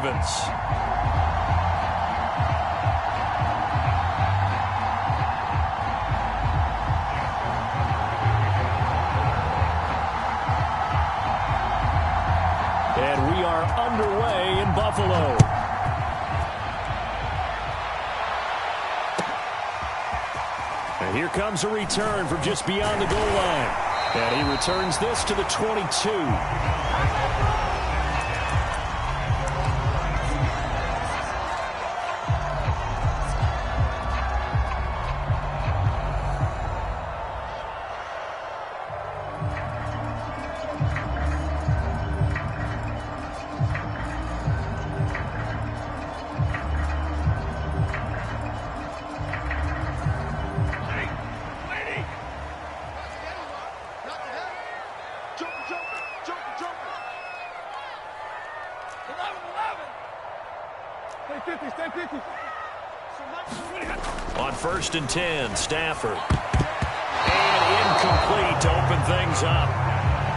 Ravens. And we are underway in Buffalo. And here comes a return from just beyond the goal line. And he returns this to the 22. On 1st and 10, Stafford. And incomplete to open things up.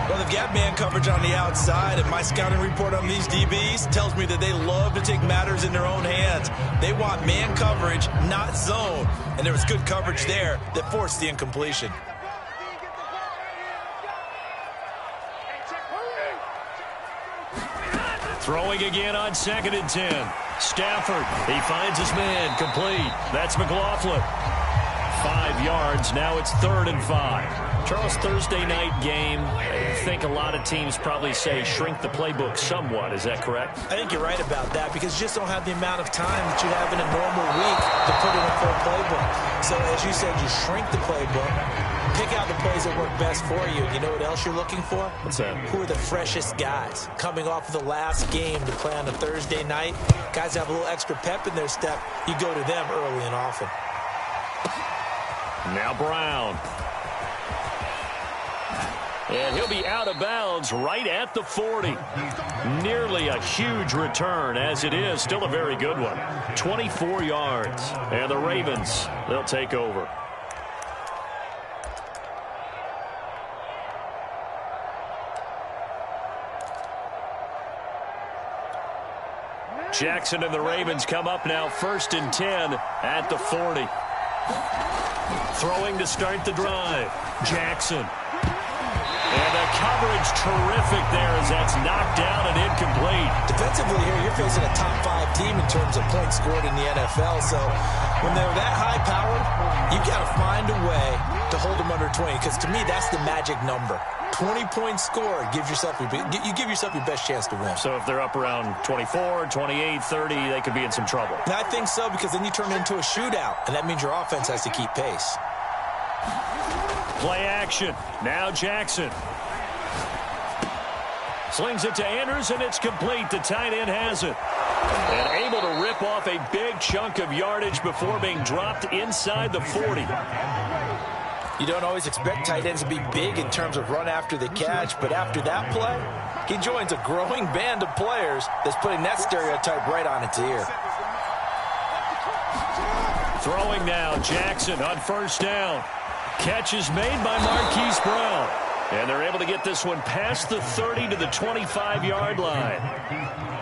Well, they've got man coverage on the outside, and my scouting report on these DBs tells me that they love to take matters in their own hands. They want man coverage, not zone. And there was good coverage there that forced the incompletion. Throwing again on 2nd and 10. Stafford, he finds his man, complete. That's McLaughlin. 5 yards, now it's 3rd and 5. Charles, Thursday night game, I think a lot of teams probably say shrink the playbook somewhat. Is that correct? I think you're right about that because you just don't have the amount of time that you have in a normal week to put in a full playbook. So as you said, you shrink the playbook, pick out the plays that work best for you. You know what else you're looking for? What's that? Who are the freshest guys? Coming off of the last game to play on a Thursday night, guys have a little extra pep in their step. You go to them early and often. Now Brown. And he'll be out of bounds right at the 40. Nearly a huge return, as it is. Still a very good one. 24 yards. And the Ravens, they'll take over. Jackson and the Ravens come up now 1st and 10 at the 40. Throwing to start the drive. Jackson. And the coverage terrific there as that's knocked down and incomplete. Defensively here, you're facing a top 5 team in terms of points scored in the NFL. So when they're that high-powered, you've got to find a way to hold them under 20. Because to me, that's the magic number. 20-point score gives yourself you give yourself your best chance to win. So if they're up around 24, 28, 30, they could be in some trouble. And I think so because then you turn it into a shootout, and that means your offense has to keep pace. Play action. Now Jackson. Slings it to Andrews, and it's complete. The tight end has it. And able to rip off a big chunk of yardage before being dropped inside the 40. You don't always expect tight ends to be big in terms of run after the catch, but after that play, he joins a growing band of players that's putting that stereotype right on its ear. Throwing now, Jackson on 1st down. Catch is made by Marquise Brown. And they're able to get this one past the 30 to the 25-yard line.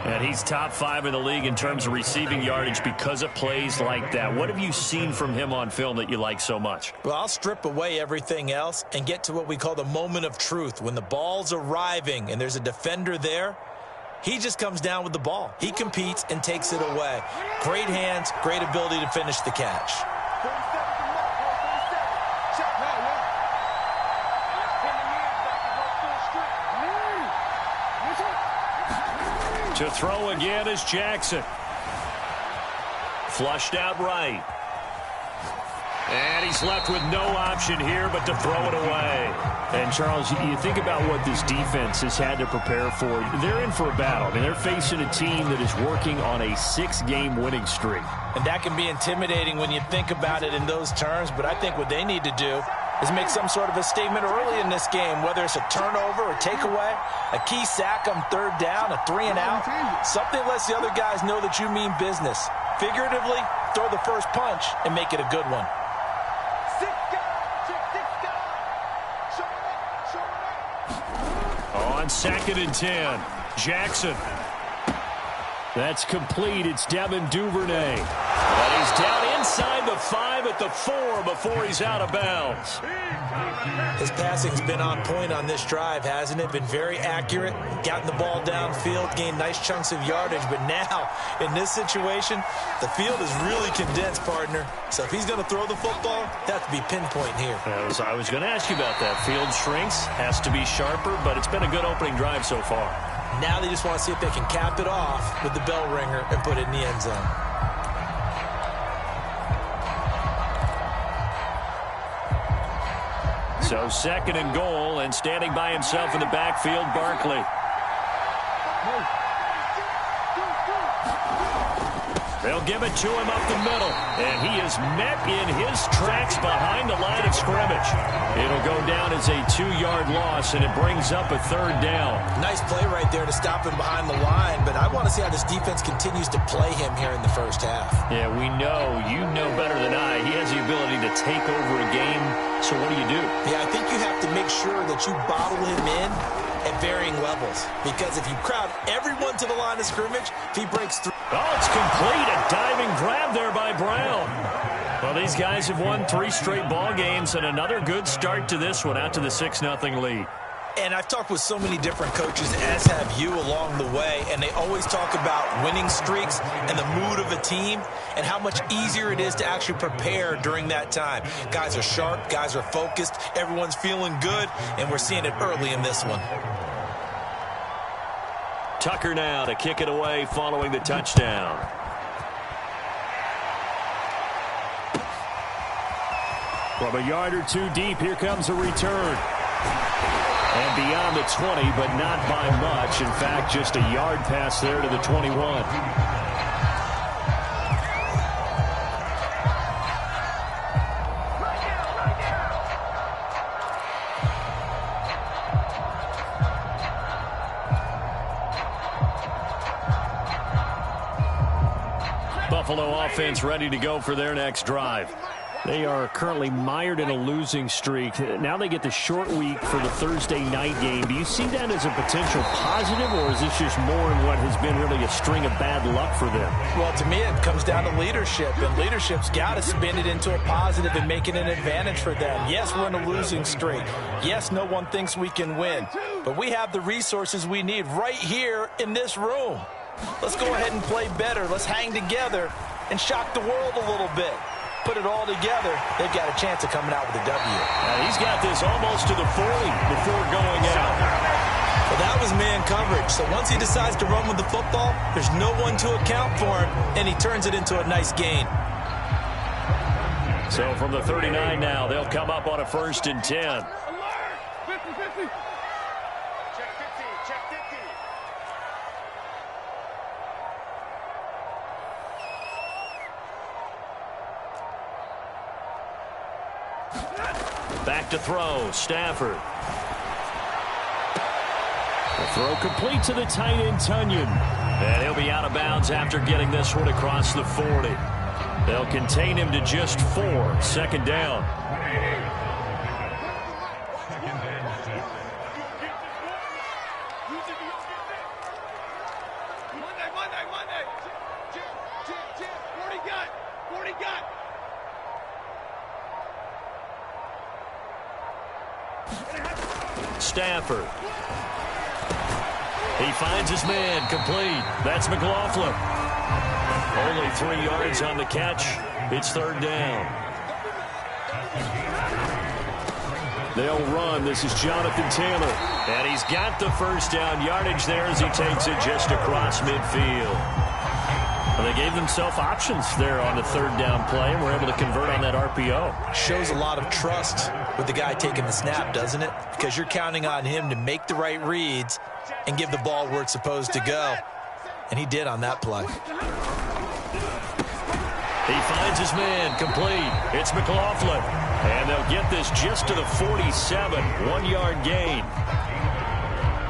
And he's top 5 in the league in terms of receiving yardage because of plays like that. What have you seen from him on film that you like so much? Well, I'll strip away everything else and get to what we call the moment of truth. When the ball's arriving and there's a defender there, he just comes down with the ball. He competes and takes it away. Great hands, great ability to finish the catch. To throw again is Jackson. Flushed out right. And he's left with no option here but to throw it away. And, Charles, you think about what this defense has had to prepare for. They're in for a battle. I mean, they're facing a team that is working on a 6-game winning streak. And that can be intimidating when you think about it in those terms. But I think what they need to do is make some sort of a statement early in this game, whether it's a turnover or takeaway, a key sack on 3rd down, a 3-and-out, something lets the other guys know that you mean business. Figuratively, throw the first punch and make it a good one. On 2nd and 10, Jackson. That's complete. It's Devin Duvernay. And he's down inside the 5 at the 4 before he's out of bounds. His passing's been on point on this drive, hasn't it? Been very accurate, gotten the ball downfield, gained nice chunks of yardage. But now, in this situation, the field is really condensed, partner. So if he's going to throw the football, that to be pinpoint here. I was going to ask you about that. Field shrinks, has to be sharper, but it's been a good opening drive so far. Now they just want to see if they can cap it off with the bell ringer and put it in the end zone. So 2nd and goal, and standing by himself in the backfield, Barkley. They'll give it to him up the middle, and he is met in his tracks behind the line of scrimmage. It'll go down as a 2-yard loss, and it brings up a 3rd down. Nice play right there to stop him behind the line, but I want to see how this defense continues to play him here in the first half. Yeah, we know, you know better than I, he has the ability to take over a game, so what do you do? Yeah, I think you have to make sure that you bottle him in at varying levels, because if you crowd everyone to the line of scrimmage, if he breaks through. Oh, it's complete. A diving grab there by Brown. Well, these guys have won 3 straight ball games, and another good start to this one, out to the 6-0 lead. And I've talked with so many different coaches, as have you, along the way, and they always talk about winning streaks and the mood of a team and how much easier it is to actually prepare during that time. Guys are sharp, guys are focused, everyone's feeling good, and we're seeing it early in this one. Tucker now to kick it away following the touchdown. From a yard or 2 deep, here comes a return. And beyond the 20, but not by much. In fact, just a yard pass there to the 21. Buffalo offense ready to go for their next drive. They are currently mired in a losing streak. Now they get the short week for the Thursday night game. Do you see that as a potential positive, or is this just more in what has been really a string of bad luck for them? Well, to me, it comes down to leadership, and leadership's got to spin it into a positive and make it an advantage for them. Yes, we're in a losing streak. Yes, no one thinks we can win, but we have the resources we need right here in this room. Let's go ahead and play better. Let's hang together and shock the world a little bit. Put it all together, they've got a chance of coming out with a W. He's got this almost to the 40 before going out. Well, that was man coverage. So once he decides to run with the football, there's no one to account for him, and he turns it into a nice gain. So from the 39 now, they'll come up on a 1st and 10. Back to throw, Stafford. The throw complete to the tight end, Tunyon. And he'll be out of bounds after getting this one across the 40. They'll contain him to just 4, 2nd down. Stafford. He finds his man, complete. That's McLaughlin. Only 3 yards on the catch. It's 3rd down. They'll run. This is Jonathan Taylor. And he's got the 1st down yardage there as he takes it just across midfield. Well, they gave themselves options there on the 3rd down play, and were able to convert on that RPO. Shows a lot of trust with the guy taking the snap, doesn't it? Because you're counting on him to make the right reads and give the ball where it's supposed to go. And he did on that play. He finds his man, complete. It's McLaughlin. And they'll get this just to the 47, 1-yard gain.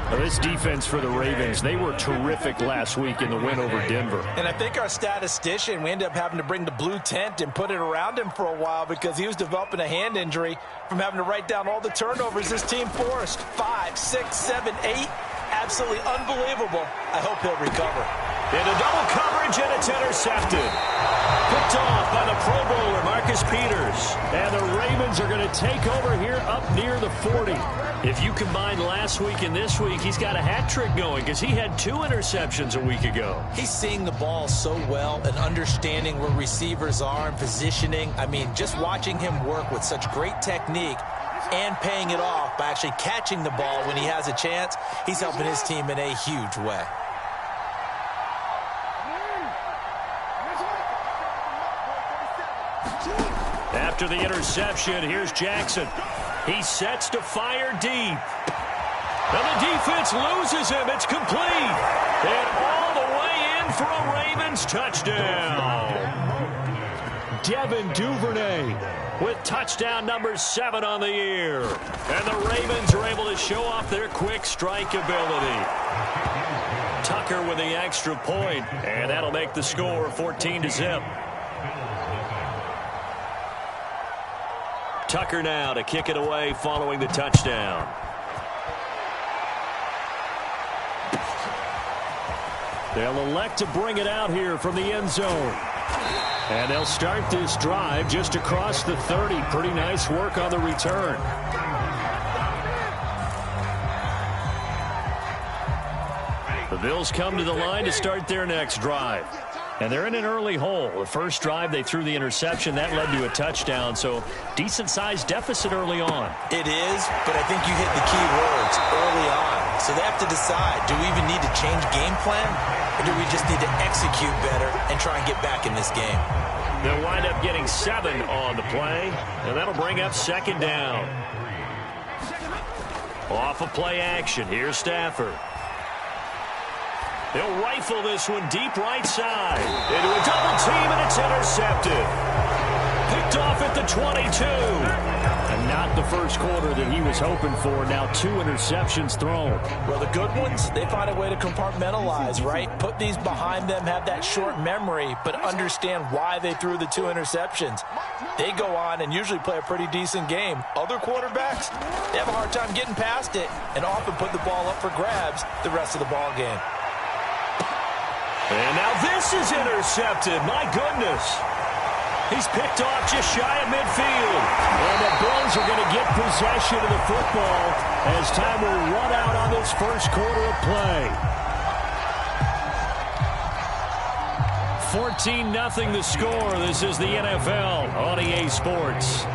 Now, this defense for the Ravens, they were terrific last week in the win over Denver. And I think our statistician, we ended up having to bring the blue tent and put it around him for a while because he was developing a hand injury from having to write down all the turnovers this team forced. 5, 6, 7, 8. Absolutely unbelievable. I hope he'll recover. In a double coverage, and it's intercepted. Picked off by the Pro Bowler, Marcus Peters. And the Ravens are going to take over here up near the 40. If you combine last week and this week, he's got a hat trick going because he had 2 interceptions a week ago. He's seeing the ball so well and understanding where receivers are and positioning. I mean, just watching him work with such great technique and paying it off by actually catching the ball when he has a chance, he's helping his team in a huge way. After the interception, here's Jackson. He sets to fire deep. And the defense loses him. It's complete. And all the way in for a Ravens touchdown. Devin Duvernay with touchdown number 7 on the year. And the Ravens are able to show off their quick strike ability. Tucker with the extra point, and that'll make the score 14-0. Tucker now to kick it away following the touchdown. They'll elect to bring it out here from the end zone. And they'll start this drive just across the 30. Pretty nice work on the return. The Bills come to the line to start their next drive. And they're in an early hole. The first drive, they threw the interception. That led to a touchdown, so decent-sized deficit early on. It is, but I think you hit the key words early on. So they have to decide, do we even need to change game plan, or do we just need to execute better and try and get back in this game? They'll wind up getting 7 on the play, and that'll bring up second down. Off of play action, here's Stafford. They'll rifle this one deep right side. Into a double team, and it's intercepted. Picked off at the 22. And not the first quarter that he was hoping for. Now 2 interceptions thrown. Well, the good ones, they find a way to compartmentalize, right? Put these behind them, have that short memory, but understand why they threw the 2 interceptions. They go on and usually play a pretty decent game. Other quarterbacks, they have a hard time getting past it and often put the ball up for grabs the rest of the ball game. And now this is intercepted. My goodness. He's picked off just shy of midfield. And the Bills are going to get possession of the football as time will run out on this first quarter of play. 14-0 the score. This is the NFL on EA Sports.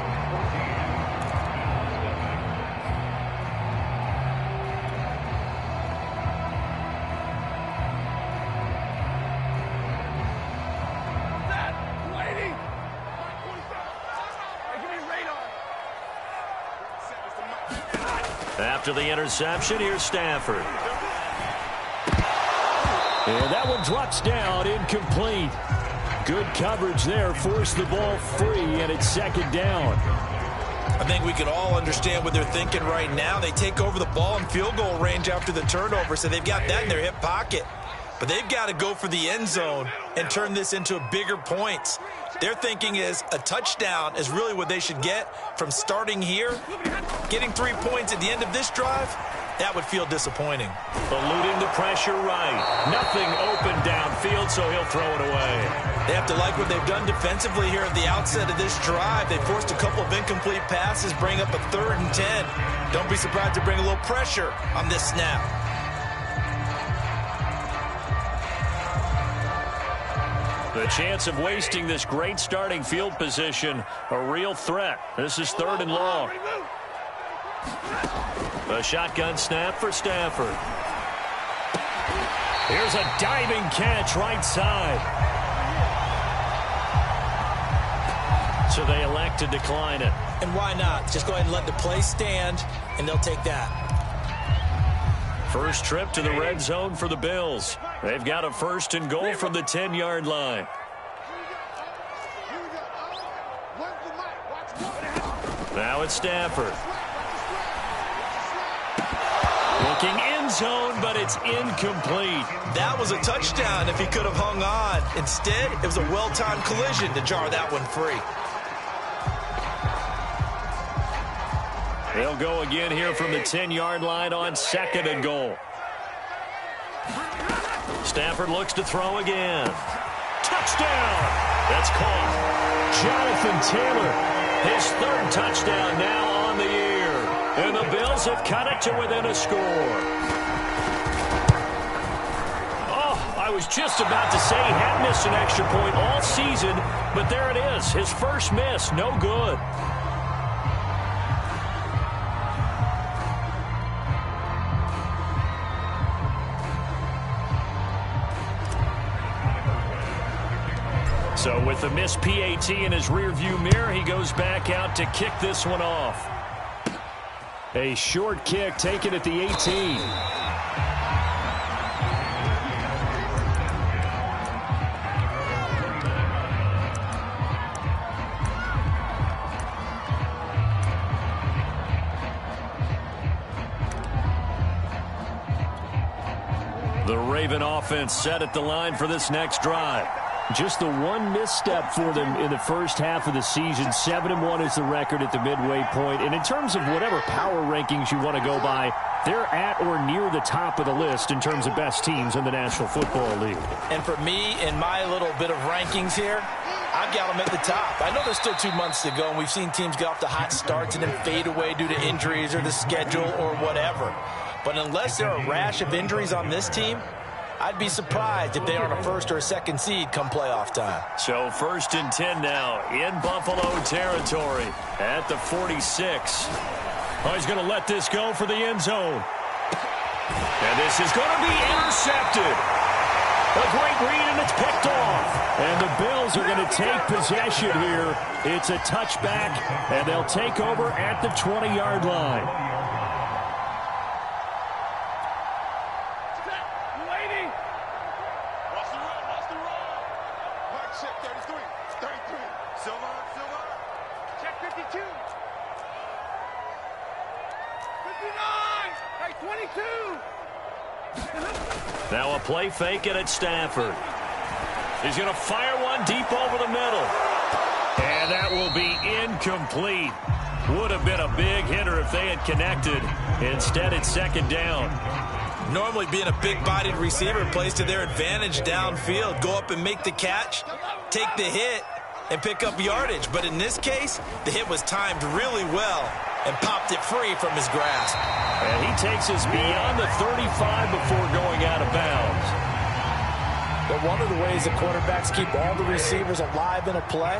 After the interception, here's Stafford. And that one drops down, incomplete. Good coverage there, forced the ball free, and it's second down. I think we can all understand what they're thinking right now. They take over the ball in field goal range after the turnover, so they've got that in their hip pocket. But they've got to go for the end zone and turn this into bigger points. Their thinking is a touchdown is really what they should get from starting here. Getting 3 points at the end of this drive, that would feel disappointing. Eluding the pressure right. Nothing open downfield, so he'll throw it away. They have to like what they've done defensively here at the outset of this drive. They forced a couple of incomplete passes, bring up a 3rd and 10. Don't be surprised to bring a little pressure on this snap. The chance of wasting this great starting field position, a real threat. This is 3rd and long. A shotgun snap for Stafford. Here's a diving catch right side. So they elect to decline it. And why not? Just go ahead and let the play stand, and they'll take that. First trip to the red zone for the Bills. They've got a 1st and goal from the 10-yard line. Now it's Stafford. Looking end zone, but it's incomplete. That was a touchdown if he could have hung on. Instead, it was a well-timed collision to jar that one free. They'll go again here from the 10-yard line on 2nd and goal. Stafford looks to throw again. touchdown. That's caught. Jonathan Taylor, his third touchdown now on the year. And the Bills have cut it to within a score. Oh, I was just about to say he had missed an extra point all season, but there it is. His first miss, no good. So with the missed PAT in his rearview mirror, he goes back out to kick this one off. A short kick taken at the 18. The Raven offense set at the line for this next drive. Just the one misstep for them in the first half of the season. 7-1 is the record at the midway point. And in terms of whatever power rankings you want to go by, they're at or near the top of the list in terms of best teams in the National Football League. And for me, in my little bit of rankings here, I've got them at the top. I know there's still 2 months to go, and we've seen teams get off to hot starts and then fade away due to injuries or the schedule or whatever. But unless there are a rash of injuries on this team, I'd be surprised if they aren't a first or a second seed come playoff time. So 1st and 10 now in Buffalo territory at the 46. Oh, he's going to let this go for the end zone. And this is going to be intercepted. A great read, and it's picked off. And the Bills are going to take possession here. It's a touchback, and they'll take over at the 20-yard line. Now a play fake it at Stafford. He's going to fire one deep over the middle. And that will be incomplete. Would have been a big hitter if they had connected. Instead, it's second down. Normally being a big-bodied receiver plays to their advantage downfield. Go up and make the catch, take the hit, and pick up yardage. But in this case, the hit was timed really well and popped it free from his grasp. And he takes us beyond the 35 before going out of bounds. But one of the ways the quarterbacks keep all the receivers alive in a play,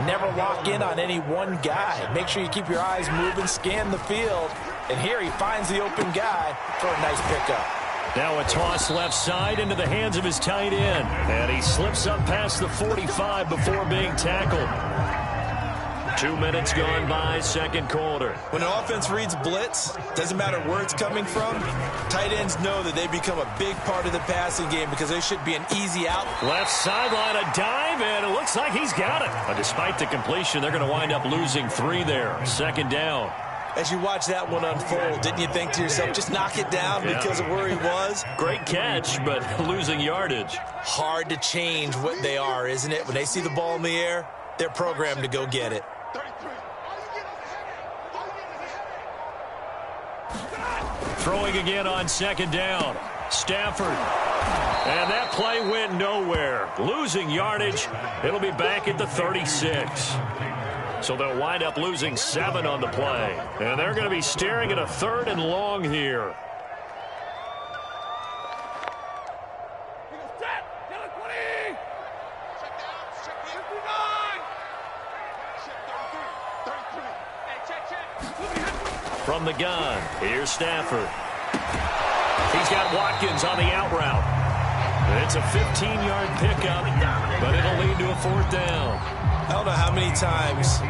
never lock in on any one guy. Make sure you keep your eyes moving, scan the field. And here he finds the open guy for a nice pickup. Now a toss left side into the hands of his tight end. And he slips up past the 45 before being tackled. 2 minutes gone by, second quarter. When an offense reads blitz, doesn't matter where it's coming from, tight ends know that they become a big part of the passing game because they should be an easy out. Left sideline, a dive, and it looks like he's got it. But despite the completion, they're going to wind up losing 3 there. Second down. As you watch that one unfold, didn't you think to yourself, just knock it down because of where he was? Great catch, but losing yardage. Hard to change what they are, isn't it? When they see the ball in the air, they're programmed to go get it. Throwing again on second down. Stafford. And that play went nowhere. Losing yardage. It'll be back at the 36. So they'll wind up losing 7 on the play. And they're going to be staring at a 3rd and long here. From the gun, here's Stafford. He's got Watkins on the out route. It's a 15-yard pickup, but it'll lead to a 4th down. I don't know how many times,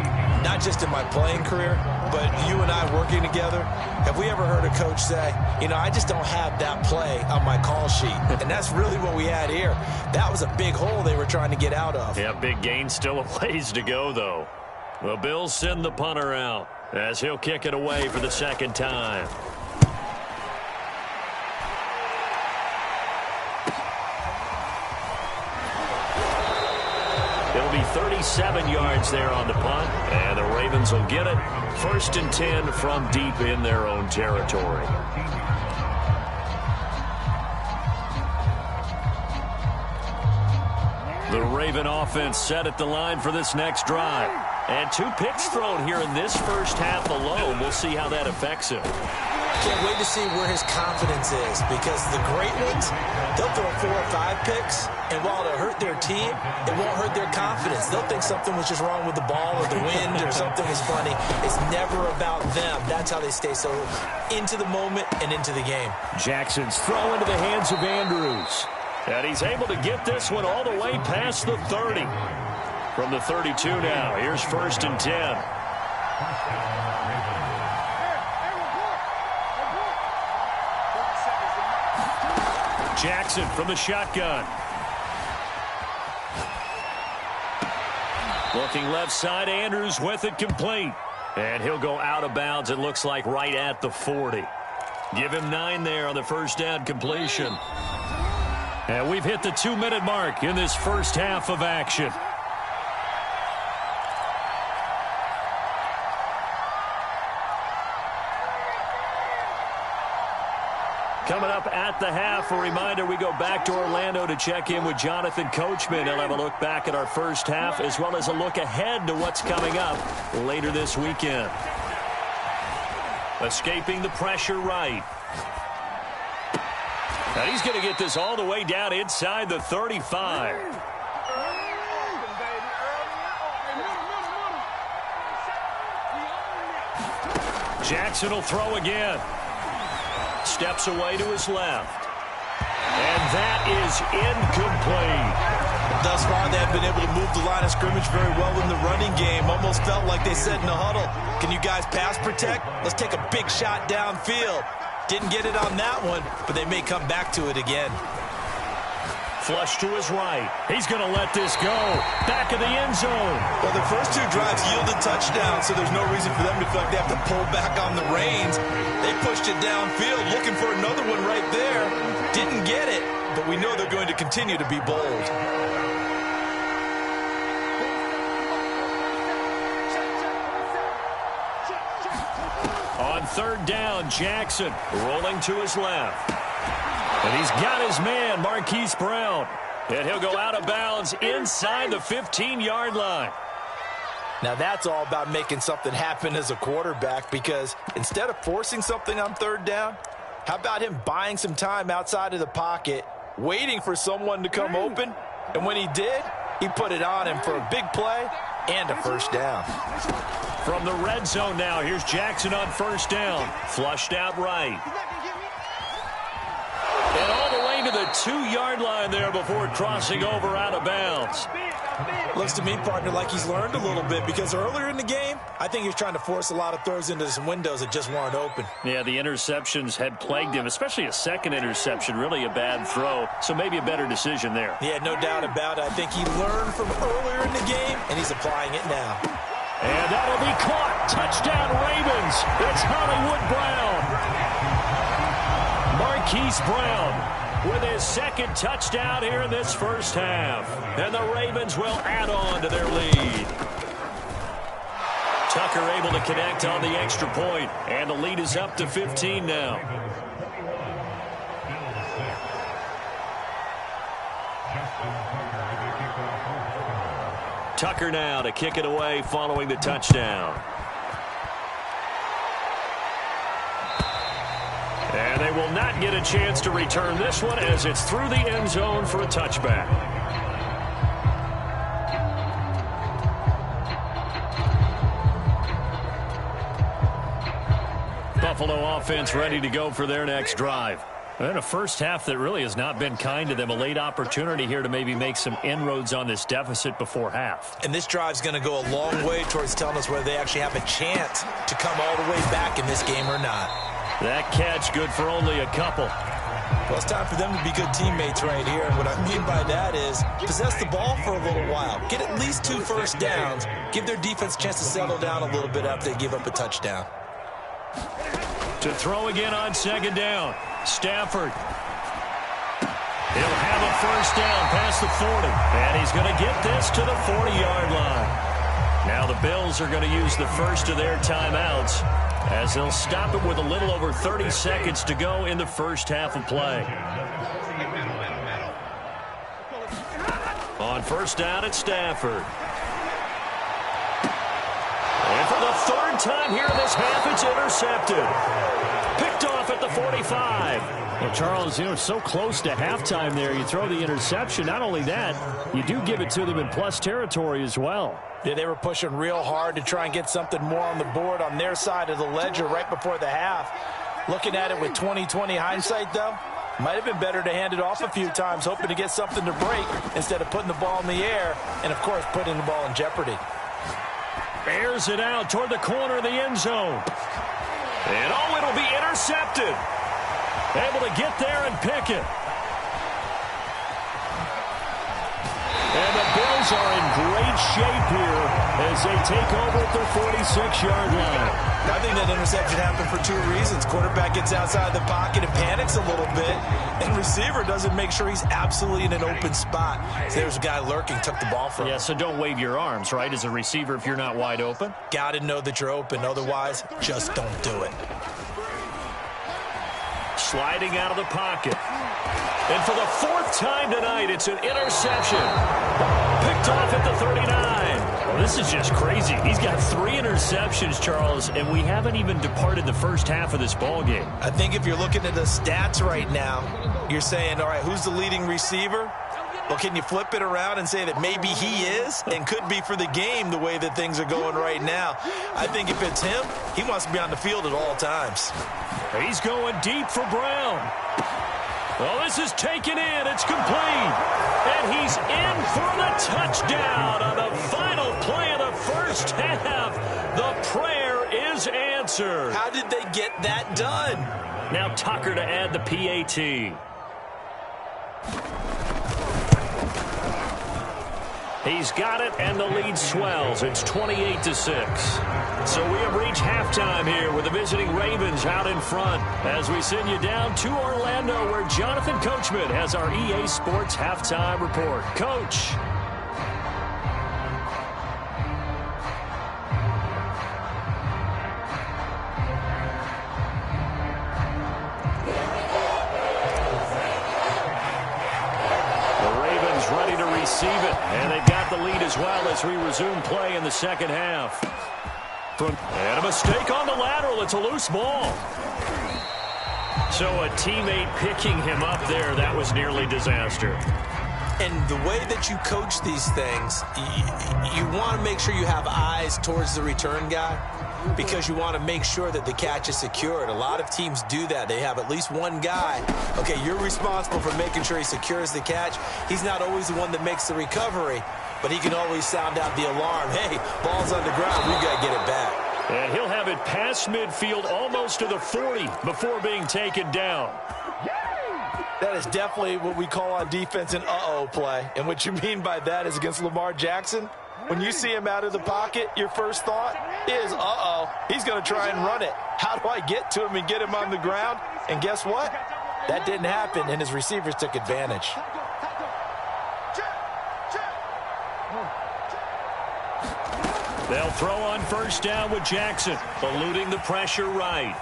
not just in my playing career, but you and I working together, have we ever heard a coach say, you know, I just don't have that play on my call sheet. And that's really what we had here. That was a big hole they were trying to get out of. Yeah, big gain, still a ways to go, though. The Bills send the punter out as he'll kick it away for the second time. It'll be 37 yards there on the punt, and the Ravens will get it. 1st and 10 from deep in their own territory. The Raven offense set at the line for this next drive. And 2 picks thrown here in this first half alone. We'll see how that affects him. Can't wait to see where his confidence is, because the great ones, they'll throw 4 or 5 picks, and while it'll hurt their team, it won't hurt their confidence. They'll think something was just wrong with the ball or the wind or something was funny. It's never about them. That's how they stay so into the moment and into the game. Jackson's throw into the hands of Andrews. And he's able to get this one all the way past the 30. From the 32 now, here's 1st and 10. Jackson from the shotgun. Looking left side, Andrews with it complete. And he'll go out of bounds, it looks like, right at the 40. Give him 9 there on the first down completion. And we've hit the 2-minute mark in this first half of action. Coming up at the half, a reminder, we go back to Orlando to check in with Jonathan Coachman. He'll have a look back at our first half, as well as a look ahead to what's coming up later this weekend. Escaping the pressure right. And he's going to get this all the way down inside the 35. Jackson will throw again. Steps away to his left. And that is incomplete. Thus far, they have been able to move the line of scrimmage very well in the running game. Almost felt like they said in the huddle, can you guys pass protect? Let's take a big shot downfield. Didn't get it on that one, but they may come back to it again. Flush to his right. He's going to let this go. Back of the end zone. Well, the first 2 drives yielded touchdowns, so there's no reason for them to feel like they have to pull back on the reins. They pushed it downfield, looking for another one right there. Didn't get it, but we know they're going to continue to be bold. On 3rd down, Jackson rolling to his left. And he's got his man, Marquise Brown. And he'll go out of bounds inside the 15-yard line. Now that's all about making something happen as a quarterback, because instead of forcing something on 3rd down, how about him buying some time outside of the pocket, waiting for someone to come open, and when he did, he put it on him for a big play and a first down. From the red zone now, here's Jackson on 1st down. Flushed out right. And all the way to the 2-yard line there before crossing over out of bounds. Looks to me, partner, like he's learned a little bit, because earlier in the game, I think he was trying to force a lot of throws into some windows that just weren't open. Yeah, the interceptions had plagued him, especially a second interception, really a bad throw. So maybe a better decision there. Yeah, no doubt about it. I think he learned from earlier in the game, and he's applying it now. And that'll be caught. Touchdown, Ravens. It's Hollywood Brown. Marquise Brown with his 2nd touchdown here in this first half. And the Ravens will add on to their lead. Tucker able to connect on the extra point, and the lead is up to 15 now. Tucker now to kick it away following the touchdown. And they will not get a chance to return this one, as it's through the end zone for a touchback. Buffalo offense ready to go for their next drive. And a first half that really has not been kind to them. A late opportunity here to maybe make some inroads on this deficit before half. And this drive's going to go a long way towards telling us whether they actually have a chance to come all the way back in this game or not. That catch good for only a couple. Well, it's time for them to be good teammates right here. And what I mean by that is possess the ball for a little while. Get at least 2 first downs. Give their defense a chance to settle down a little bit after they give up a touchdown. To throw again on 2nd down. Stafford. He'll have a first down past the 40. And he's going to get this to the 40-yard line. Now the Bills are going to use the first of their timeouts, as they'll stop it with a little over 30 seconds to go in the first half of play. On first down at Stafford. And for the third time here in this half, it's intercepted. Picked off at the 45. Well, Charles, it's so close to halftime there. You throw the interception. Not only that, you do give it to them in plus territory as well. Yeah, they were pushing real hard to try and get something more on the board on their side of the ledger right before the half. Looking at it with 20/20 hindsight, though, might have been better to hand it off a few times, hoping to get something to break instead of putting the ball in the air and, of course, putting the ball in jeopardy. Airs it out toward the corner of the end zone. And, oh, it'll be intercepted. Able to get there and pick it. And the Bills are in great shape here as they take over at their 46-yard line. I think that interception happened for two reasons. Quarterback gets outside the pocket and panics a little bit, and receiver doesn't make sure he's absolutely in an open spot. So there's a guy lurking, took the ball from him. Yeah, so don't wave your arms, right, as a receiver if you're not wide open? Got to know that you're open. Otherwise, just don't do it. Sliding out of the pocket. And for the fourth time tonight, it's an interception. Picked off at the 39. Well, this is just crazy. He's got 3 interceptions, Charles, and we haven't even departed the first half of this ball game. I think if you're looking at the stats right now, you're saying, all right, who's the leading receiver? Well, can you flip it around and say that maybe he is and could be for the game the way that things are going right now? I think if it's him, he wants to be on the field at all times. He's going deep for Brown. Well, this is taken in. It's complete. And he's in for the touchdown on the final play of the first half. The prayer is answered. How did they get that done? Now Tucker to add the PAT. He's got it, and the lead swells. It's 28-6. So we have reached halftime here with the visiting Ravens out in front as we send you down to Orlando where Jonathan Coachman has our EA Sports halftime report. Coach. Ready to receive it, and they've got the lead as well as we resume play in the second half. And a mistake on the lateral. It's a loose ball. So a teammate picking him up there, that was nearly disaster. And the way that you coach these things, you want to make sure you have eyes towards the return guy because you want to make sure that the catch is secured. A lot of teams do that. They have at least one guy. Okay, you're responsible for making sure he secures the catch. He's not always the one that makes the recovery, but he can always sound out the alarm. Hey, ball's on the ground. We've got to get it back. And he'll have it past midfield almost to the 40 before being taken down. That is definitely what we call on defense an uh-oh play. And what you mean by that is against Lamar Jackson, when you see him out of the pocket, your first thought is, uh-oh, he's going to try and run it. How do I get to him and get him on the ground? And guess what? That didn't happen, and his receivers took advantage. They'll throw on first down with Jackson, eluding the pressure right.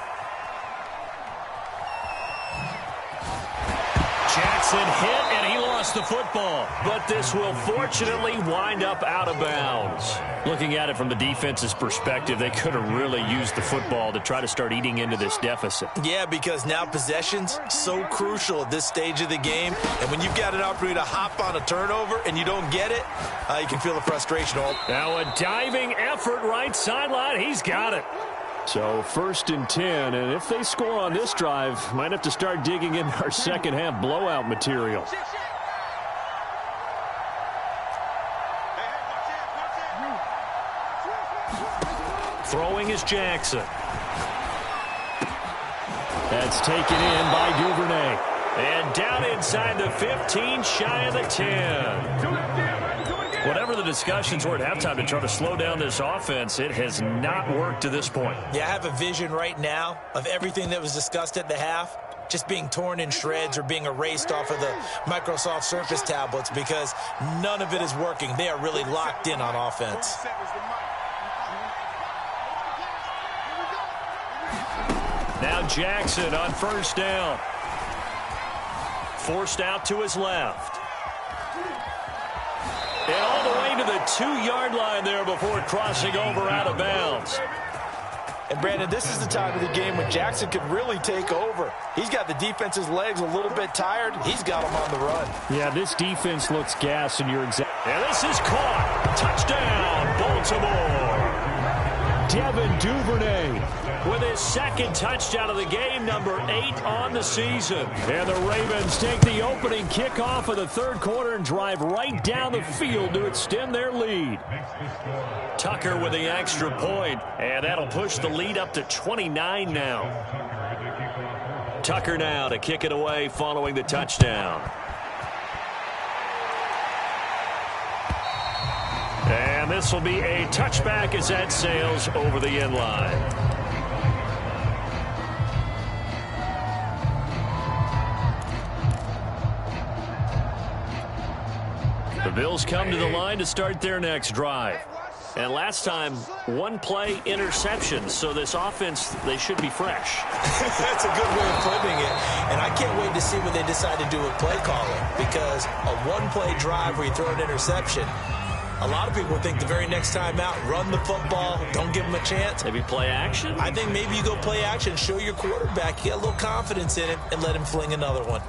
Jackson hit, and he lost the football. But this will fortunately wind up out of bounds. Looking at it from the defense's perspective, they could have really used the football to try to start eating into this deficit. Yeah, because now possession's so crucial at this stage of the game. And when you've got an opportunity to hop on a turnover and you don't get it, you can feel the frustration. Now a diving effort right sideline. He's got it. So 1st and 10, and if they score on this drive, might have to start digging in our second half blowout material. Throwing is Jackson. That's taken in by Duvernay. And down inside the 15, shy of the 10. Whatever the discussions were at halftime to try to slow down this offense, it has not worked to this point. Yeah, I have a vision right now of everything that was discussed at the half just being torn in shreds or being erased off of the Microsoft Surface tablets because none of it is working. They are really locked in on offense. Now Jackson on first down. Forced out to his left. 2-yard line there before crossing over out of bounds. And, Brandon, this is the time of the game when Jackson could really take over. He's got the defense's legs a little bit tired. He's got them on the run. Yeah, this defense looks gassed, and you're exactly. And this is caught. Touchdown, Baltimore. Devin Duvernay with his second touchdown of the game, number 8 on the season. And the Ravens take the opening kickoff of the third quarter and drive right down the field to extend their lead. Tucker with the extra point, and that'll push the lead up to 29 now. Tucker now to kick it away following the touchdown. And this will be a touchback as that sails over the end line. The Bills come to the line to start their next drive. And last time, one play interception. So this offense, they should be fresh. That's a good way of putting it. And I can't wait to see what they decide to do with play calling. Because a one-play drive where you throw an interception, a lot of people think the very next time out, run the football, don't give them a chance. Maybe play action? I think maybe you go play action, show your quarterback, get a little confidence in it, and let him fling another one.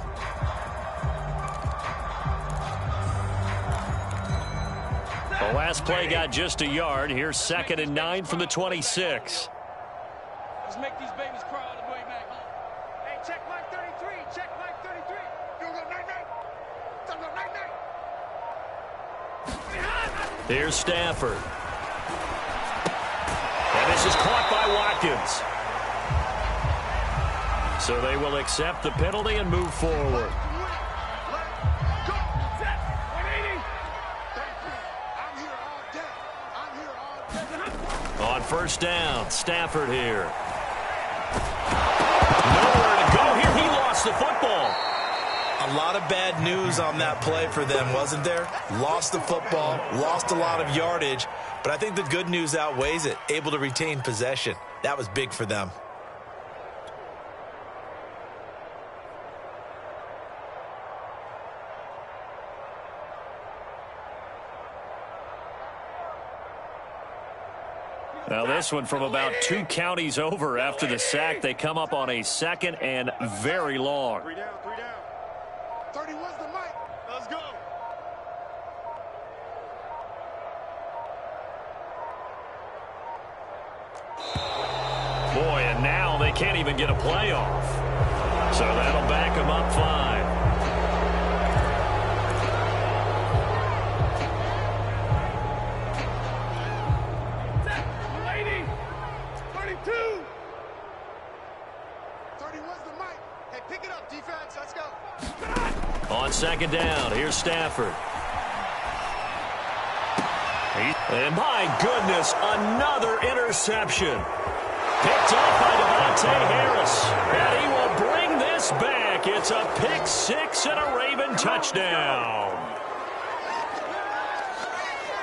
The last play got just a yard. Here's 2nd and 9 from the 26. Let's make these babies cry all the way back home. Hey, check Mike 33. Check Mike 33. You go night-night. Don't go night-night. Here's Stafford. And this is caught by Watkins. So they will accept the penalty and move forward. On first down, Stafford here. Nowhere to go here. He lost the football. A lot of bad news on that play for them, wasn't there? Lost the football, lost a lot of yardage, but I think the good news outweighs it. Able to retain possession. That was big for them. Now this one from about 2 counties over after the sack. They come up on a 2nd and very long. 3 down, 3 down. 31's the mic. Let's go. Boy, and now they can't even get a play off. So that'll back them up 5. On 2nd down, here's Stafford. And my goodness, another interception. Picked off by Devontae Harris. And he will bring this back. It's a pick 6 and a Raven touchdown.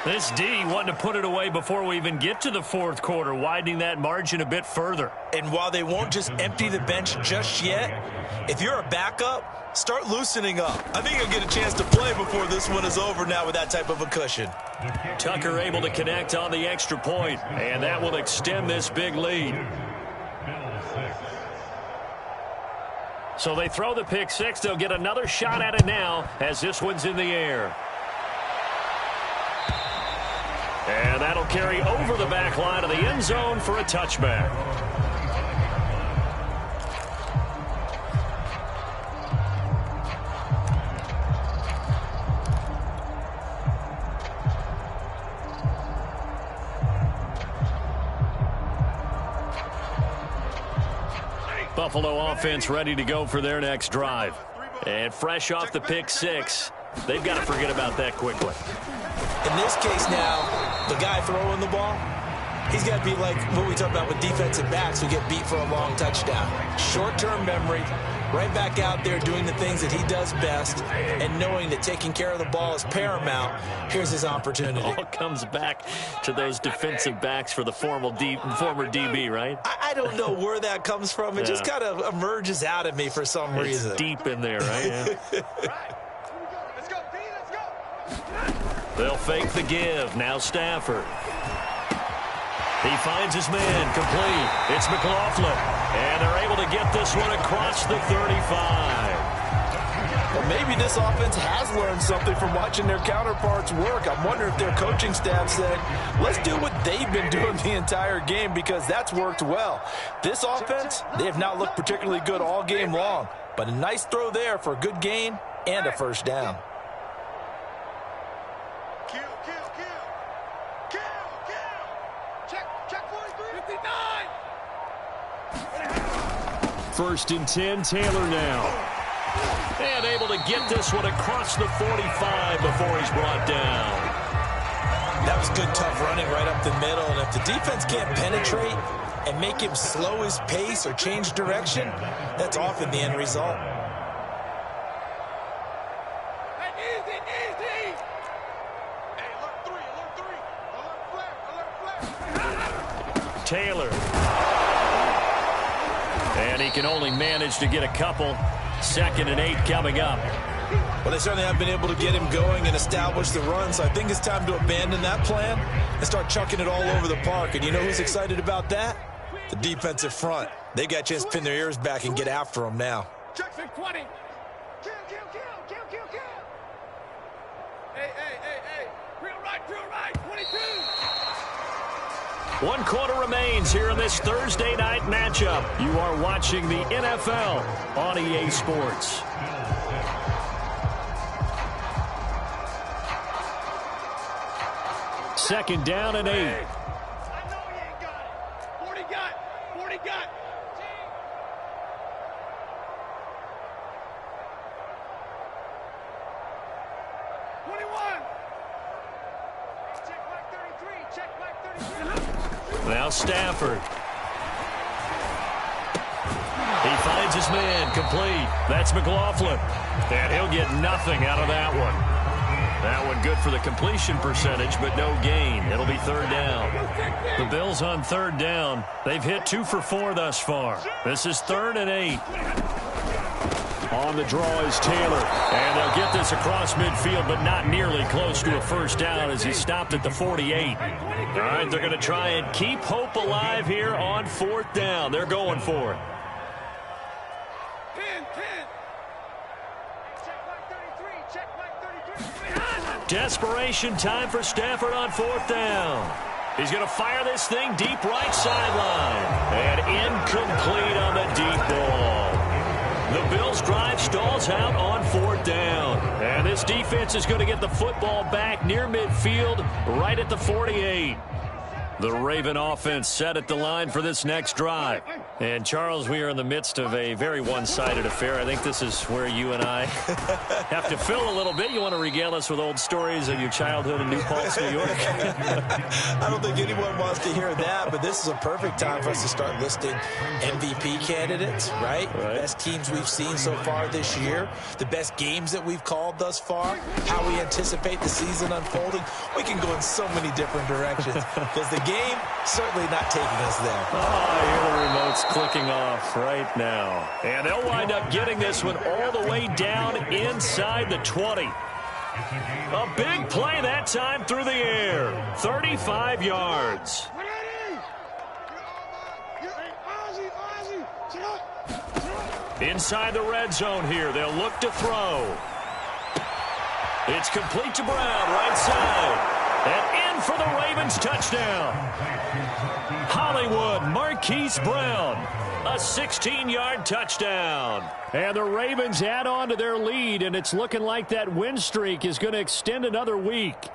This D wanted to put it away before we even get to the fourth quarter, widening that margin a bit further. And while they won't just empty the bench just yet, if you're a backup, start loosening up. I think you'll get a chance to play before this one is over now with that type of a cushion. Tucker able to connect on the extra point, and that will extend this big lead. So they throw the pick 6. They'll get another shot at it now as this one's in the air. And that'll carry over the back line of the end zone for a touchback. Buffalo offense ready to go for their next drive. And fresh off the pick 6, they've got to forget about that quickly. In this case now, the guy throwing the ball, he's got to be like what we talk about with defensive backs who get beat for a long touchdown. Short-term memory, right back out there doing the things that he does best, and knowing that taking care of the ball is paramount. Here's his opportunity. It all comes back to those defensive backs for the former DB, right? I don't know where that comes from. It just kind of emerges out of me for some reason. It's deep in there, right? Yeah. Let's go, D, let's go. They'll fake the give. Now Stafford. He finds his man, complete. It's McLaughlin. And they're able to get this one across the 35. Well, maybe this offense has learned something from watching their counterparts work. I'm wondering if their coaching staff said, let's do what they've been doing the entire game, because that's worked well. This offense, they have not looked particularly good all game long, but a nice throw there for a good gain and a first down. Check 43. 59. First and 10, Taylor now. And able to get this one across the 45 before he's brought down. That was good, tough running right up the middle. And if the defense can't penetrate and make him slow his pace or change direction, that's often the end result. Hey, easy. Hey, alert 3. Alert flag. Taylor. And he can only manage to get a couple. 2nd and 8 coming up. Well, they certainly have been able to get him going and establish the run, so I think it's time to abandon that plan and start chucking it all over the park. And you know who's excited about that? The defensive front. They got a chance to pin their ears back and get after him now. Jackson 20. Kill. Hey. Drill right. 22. 1 quarter remains here in this Thursday night matchup. You are watching the NFL on EA Sports. Second down and 8. I know he ain't got it. 40 got. 21. Check back 33. Now Stafford. He finds his man, complete. That's McLaughlin. And he'll get nothing out of that one. That one good for the completion percentage, but no gain. It'll be 3rd down. The Bills on 3rd down. They've hit 2 for 4 thus far. This is 3rd and 8. On the draw is Taylor. And they'll get this across midfield, but not nearly close to a first down as he stopped at the 48. All right, they're going to try and keep hope alive here on 4th down. They're going for it. 10. Check back 33. Desperation time for Stafford on 4th down. He's going to fire this thing deep right sideline. And incomplete on the deep ball. The Bills drive stalls out on 4th down. And this defense is going to get the football back near midfield, right at the 48. The Raven offense set at the line for this next drive. And, Charles, we are in the midst of a very one-sided affair. I think this is where you and I have to fill a little bit. You want to regale us with old stories of your childhood in New Paltz, New York? I don't think anyone wants to hear that, but this is a perfect time for us to start listing MVP candidates, right? Best teams we've seen so far this year, the best games that we've called thus far, how we anticipate the season unfolding. We can go in so many different directions because the game certainly not taking us there. Oh, I hear the remotes clicking off right now. And they'll wind up getting this one all the way down inside the 20. A big play that time through the air. 35 yards. Inside the red zone here. They'll look to throw. It's complete to Brown, right side. And in for the Ravens touchdown. Hollywood, Marquise Brown. A 16-yard touchdown. And the Ravens add on to their lead, and it's looking like that win streak is going to extend another week.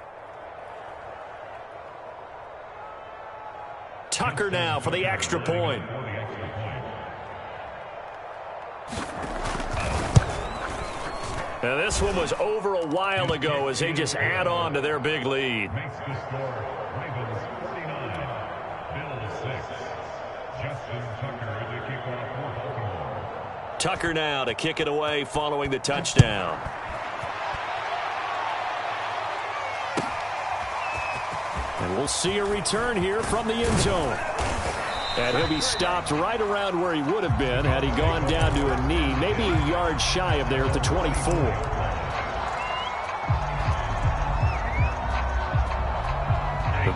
Tucker now for the extra point. Now this one was over a while ago as they just add on to their big lead. Tucker now to kick it away following the touchdown. And we'll see a return here from the end zone. And he'll be stopped right around where he would have been had he gone down to a knee, maybe a yard shy of there at the 24.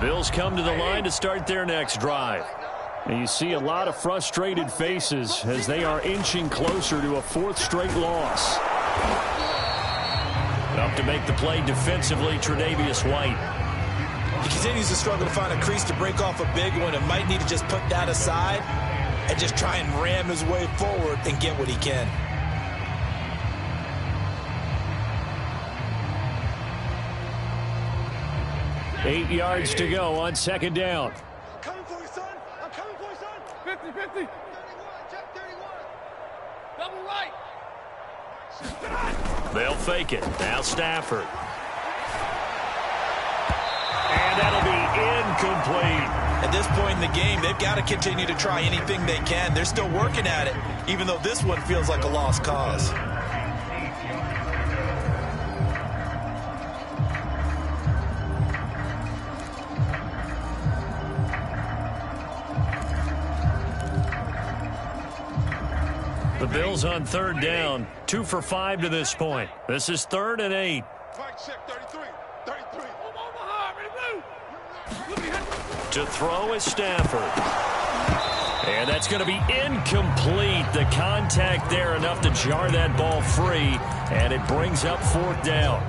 Bills come to the line to start their next drive. And you see a lot of frustrated faces as they are inching closer to a fourth straight loss. Up to make the play defensively, Tre'Davious White. He continues to struggle to find a crease to break off a big one and might need to just put that aside and just try and ram his way forward and get what he can. Eight yards to go on second down. I'm coming for you, son. I'm coming for you, son. 50-50. 31, check 31. Double right. They'll fake it. Now Stafford. And that'll be incomplete. At this point in the game, they've got to continue to try anything they can. They're still working at it, even though this one feels like a lost cause. The Bills on third down, 2 for 5 to this point. This is 3rd and 8. Fight check 33. 33. To throw is Stafford. And that's going to be incomplete. The contact there enough to jar that ball free, and it brings up 4th down.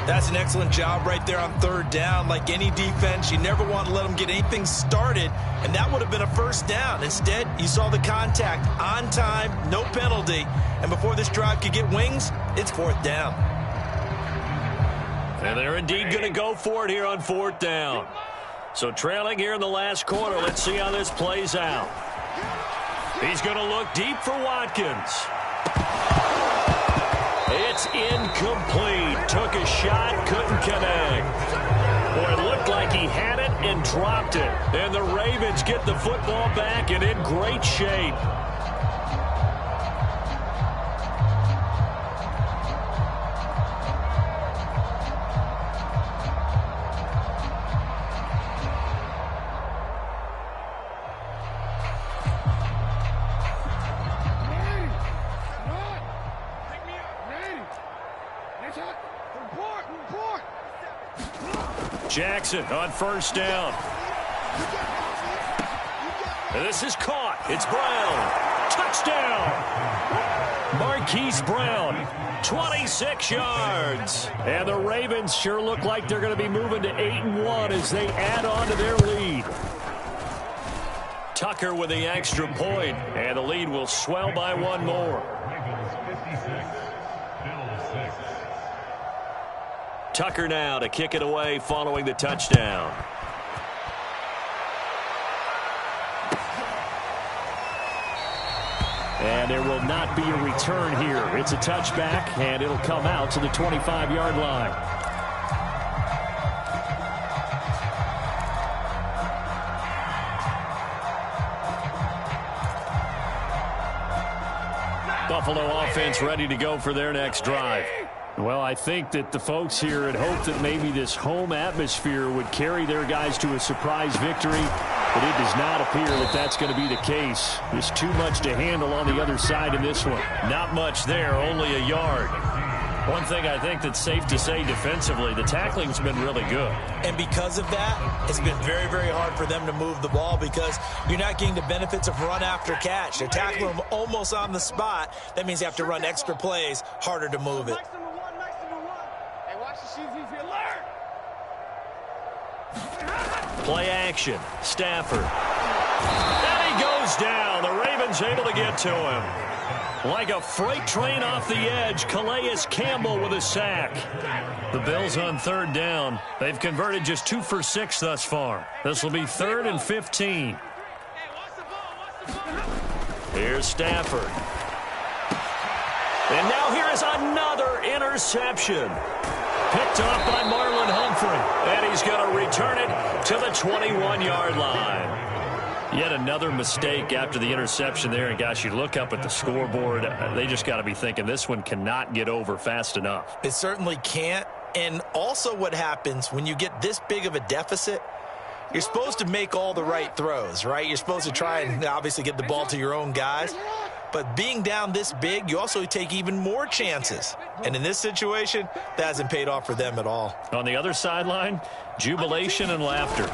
That's an excellent job right there on third down. Like any defense, you never want to let them get anything started, and that would have been a first down. Instead, you saw the contact on time, no penalty, and before this drive could get wings, it's 4th down. And they're indeed going to go for it here on 4th down. So trailing here in the last quarter, let's see how this plays out. He's going to look deep for Watkins. It's incomplete. Took a shot, couldn't connect. Boy, it looked like he had it and dropped it. And the Ravens get the football back and in great shape. Jackson on first down. And this is caught. It's Brown. Touchdown. Marquise Brown, 26 yards. And the Ravens sure look like they're going to be moving to 8-1 as they add on to their lead. Tucker with the extra point, and the lead will swell by one more. Tucker now to kick it away following the touchdown. And there will not be a return here. It's a touchback, and it'll come out to the 25-yard line. Buffalo offense ready to go for their next drive. Well, I think that the folks here had hoped that maybe this home atmosphere would carry their guys to a surprise victory, but it does not appear that that's going to be the case. There's too much to handle on the other side in this one. Not much there, only a yard. One thing I think that's safe to say defensively, the tackling's been really good. And because of that, it's been very, very hard for them to move the ball because you're not getting the benefits of run after catch. They're tackling them almost on the spot. That means you have to run extra plays, harder to move it. Play action. Stafford. And he goes down. The Ravens able to get to him. Like a freight train off the edge, Calais Campbell with a sack. The Bills on third down. They've converted just 2 for 6 thus far. This will be 3rd and 15. Here's Stafford. And now here is another interception. Picked off by Marlon Humphrey. And he's going to return it to the 21-yard line. Yet another mistake after the interception there. And, gosh, you look up at the scoreboard. They just got to be thinking this one cannot get over fast enough. It certainly can't. And also what happens when you get this big of a deficit, you're supposed to make all the right throws, right? You're supposed to try and obviously get the ball to your own guys. But being down this big, you also take even more chances. And in this situation, that hasn't paid off for them at all. On the other sideline, jubilation and laughter.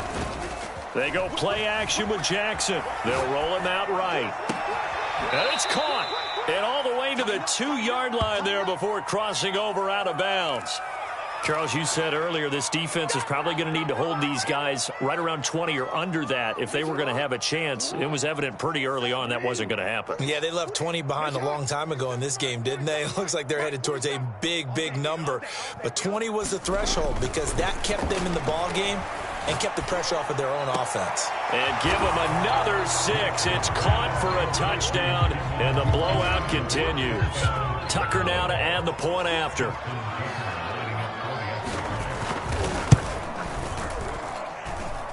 They go play action with Jackson. They'll roll him out right. And it's caught. And all the way to the 2-yard line there before crossing over out of bounds. Charles, you said earlier this defense is probably going to need to hold these guys right around 20 or under that if they were going to have a chance. It was evident pretty early on that wasn't going to happen. Yeah, they left 20 behind a long time ago in this game, didn't they? It looks like they're headed towards a big, big number. But 20 was the threshold because that kept them in the ball game and kept the pressure off of their own offense. And give them another 6. It's caught for a touchdown, and the blowout continues. Tucker now to add the point after.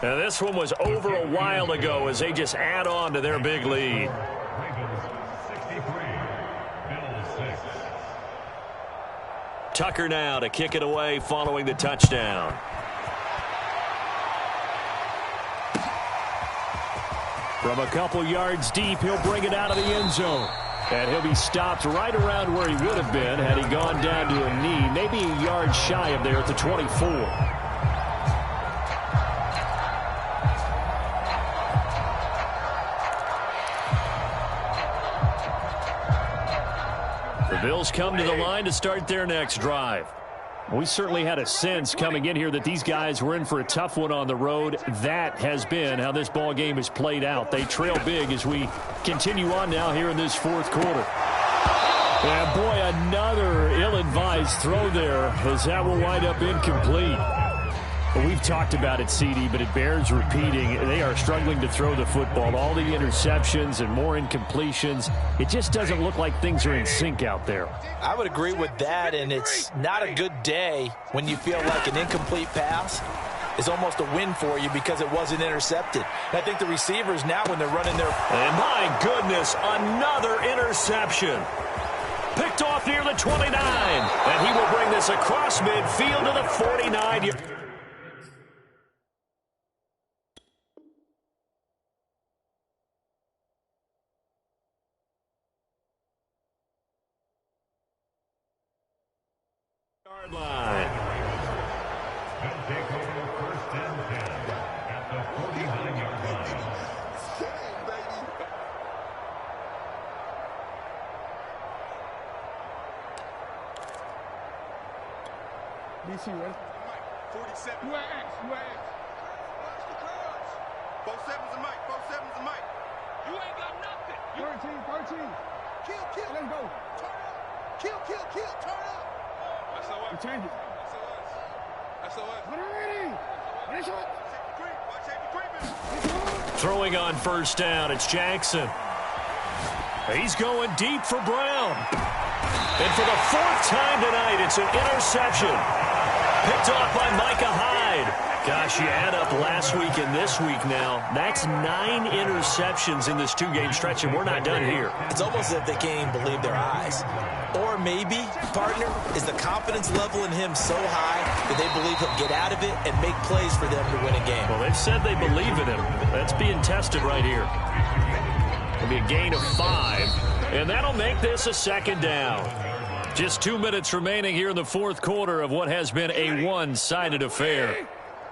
Now this one was over a while ago as they just add on to their big lead. Tucker now to kick it away following the touchdown. From a couple yards deep, he'll bring it out of the end zone. And he'll be stopped right around where he would have been had he gone down to a knee, maybe a yard shy of there at the 24. The Bills come to the line to start their next drive. We certainly had a sense coming in here that these guys were in for a tough one on the road. That has been how this ball game has played out. They trail big as we continue on now here in this fourth quarter. And boy, another ill-advised throw there as that will wind up incomplete. Well, we've talked about it, CD, but it bears repeating. They are struggling to throw the football. All the interceptions and more incompletions. It just doesn't look like things are in sync out there. I would agree with that, and it's not a good day when you feel like an incomplete pass is almost a win for you because it wasn't intercepted. And I think the receivers now when they're running their... And my goodness, another interception. Picked off near the 29. And he will bring this across midfield to the 49. Line. They'll take over first and 10 at the 49-yard line. DC, ready? 47. You at X. Both sevens and Mike. You ain't got nothing. 13. Kill. Let's go. Turn up. Kill. Turn up. That's the one. Change it. That's the one. Throwing on first down, it's Jackson. He's going deep for Brown. And for the 4th time tonight, it's an interception. Picked off by Micah Hyde. Gosh, you add up last week and this week now. That's 9 interceptions in this 2-game stretch, and we're not done here. It's almost as if they can't even believe their eyes. Or maybe, partner, is the confidence level in him so high that they believe he'll get out of it and make plays for them to win a game. Well, they've said they believe in him. That's being tested right here. It'll be a gain of 5, and that'll make this a 2nd down. Just 2 minutes remaining here in the 4th quarter of what has been a one-sided affair.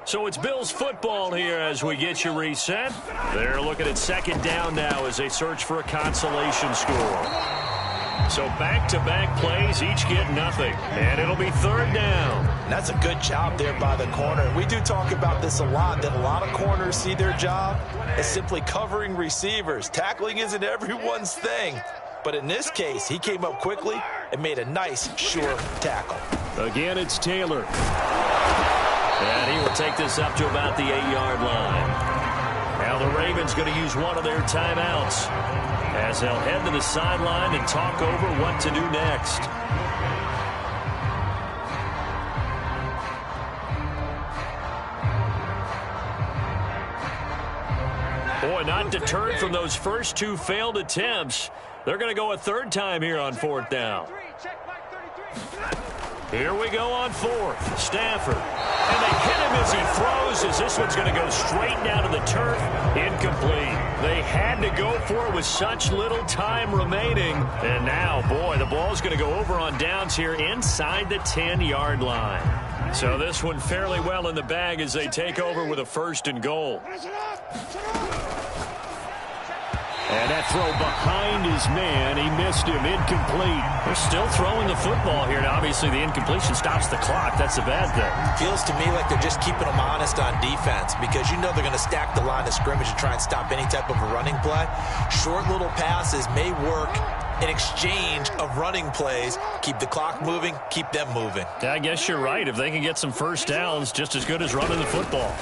So it's Bills football here as we get you reset. They're looking at 2nd down now as they search for a consolation score. So back-to-back plays, each get nothing. And it'll be 3rd down. That's a good job there by the corner. We do talk about this a lot, that a lot of corners see their job as simply covering receivers. Tackling isn't everyone's thing. But in this case, he came up quickly and made a nice, sure tackle. Again, it's Taylor. And he will take this up to about the 8-yard line. Now the Ravens going to use one of their timeouts as they'll head to the sideline and talk over what to do next. Boy, not deterred from those first 2 failed attempts. They're going to go a 3rd time here on 4th down. Here we go on 4th. Stafford. And they hit him as he throws, as this one's going to go straight down to the turf. Incomplete. They had to go for it with such little time remaining. And now, boy, the ball's going to go over on downs here inside the 10-yard line. So this one fairly well in the bag as they take over with a 1st and goal. And that throw behind his man. He missed him. Incomplete. They're still throwing the football here. Now, obviously, the incompletion stops the clock. That's a bad thing. Feels to me like they're just keeping them honest on defense because you know they're going to stack the line of scrimmage to try and stop any type of a running play. Short little passes may work in exchange of running plays. Keep the clock moving, keep them moving. Yeah, I guess you're right. If they can get some first downs, just as good as running the football.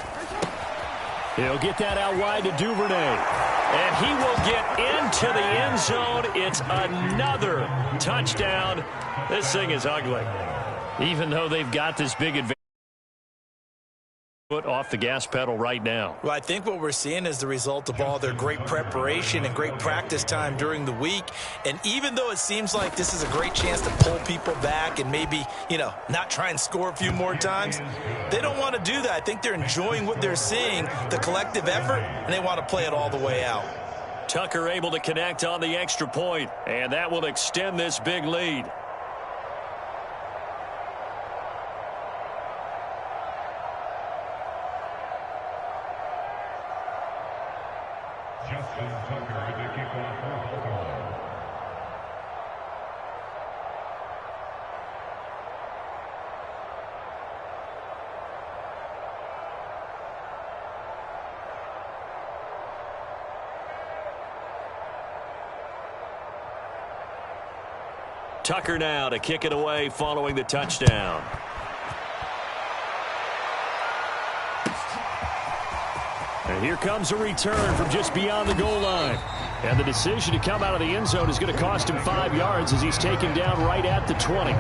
He'll get that out wide to Duvernay. And he will get into the end zone. It's another touchdown. This thing is ugly. Even though they've got this big advantage. Foot off the gas pedal right now. Well, I think what we're seeing is the result of all their great preparation and great practice time during the week. And even though it seems like this is a great chance to pull people back and maybe, not try and score a few more times, they don't want to do that. I think they're enjoying what they're seeing, the collective effort, and they want to play it all the way out. Tucker able to connect on the extra point, and that will extend this big lead. Justin Tucker, the kickoff for Baltimore. Tucker now to kick it away following the touchdown. And here comes a return from just beyond the goal line. And the decision to come out of the end zone is going to cost him 5 yards as he's taken down right at the 20.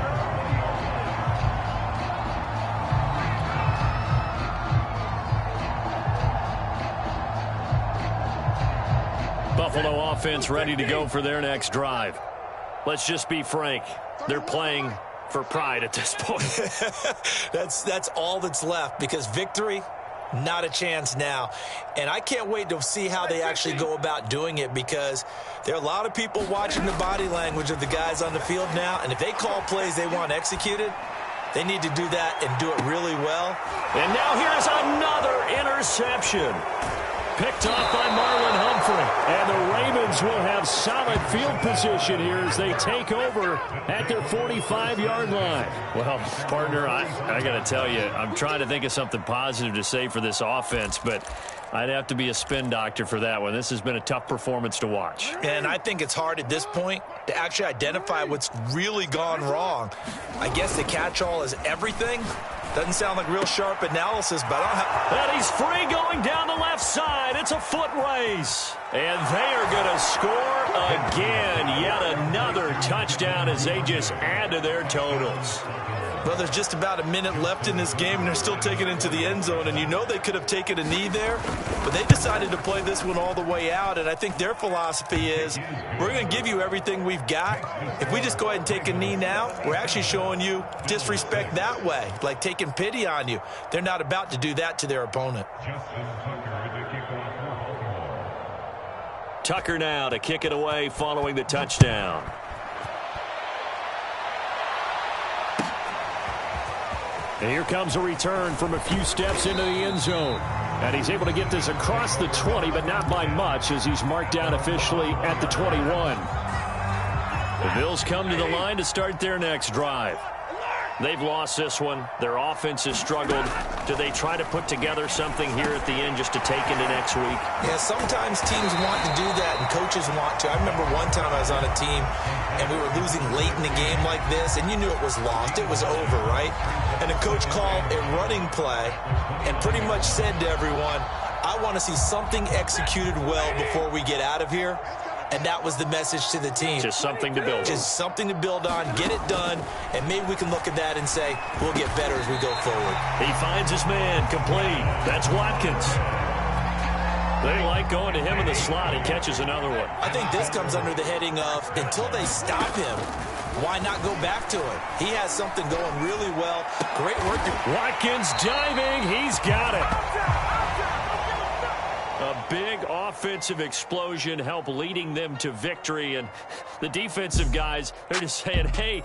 Buffalo offense ready to go for their next drive. Let's just be frank. They're playing for pride at this point. That's all that's left because victory, not a chance now. And I can't wait to see how they actually go about doing it because there are a lot of people watching the body language of the guys on the field now. And if they call plays they want executed, they need to do that and do it really well. And now here's another interception. Picked off by Marlon Humphrey. And the Ravens will have solid field position here as they take over at their 45-yard line. Well, partner, I got to tell you, I'm trying to think of something positive to say for this offense, but I'd have to be a spin doctor for that one. This has been a tough performance to watch. And I think it's hard at this point to actually identify what's really gone wrong. I guess the catch-all is everything. Doesn't sound like real sharp analysis, but and he's free going down the left side. It's a foot race. And they are going to score again. Yet another touchdown as they just add to their totals. Well, there's just about a minute left in this game, and they're still taking it into the end zone. And you know they could have taken a knee there, but they decided to play this one all the way out. And I think their philosophy is, we're going to give you everything we've got. If we just go ahead and take a knee now, we're actually showing you disrespect that way, like taking pity on you. They're not about to do that to their opponent. Justin Tucker, the kickoff for Baltimore. Tucker now to kick it away following the touchdown. And here comes a return from a few steps into the end zone. And he's able to get this across the 20, but not by much as he's marked down officially at the 21. The Bills come to the line to start their next drive. They've lost this one. Their offense has struggled. Do they try to put together something here at the end just to take into next week? Yeah, sometimes teams want to do that and coaches want to. I remember one time I was on a team and we were losing late in the game like this, and you knew it was lost. It was over, right? And the coach called a running play and pretty much said to everyone, I want to see something executed well before we get out of here. And that was the message to the team. Just something to build on. Just something to build on, get it done, and maybe we can look at that and say, we'll get better as we go forward. He finds his man complete. That's Watkins. They like going to him in the slot. He catches another one. I think this comes under the heading of until they stop him, why not go back to it? He has something going really well. Great work. Watkins diving. He's got it. A big offensive explosion help leading them to victory. And the defensive guys, they're just saying, hey,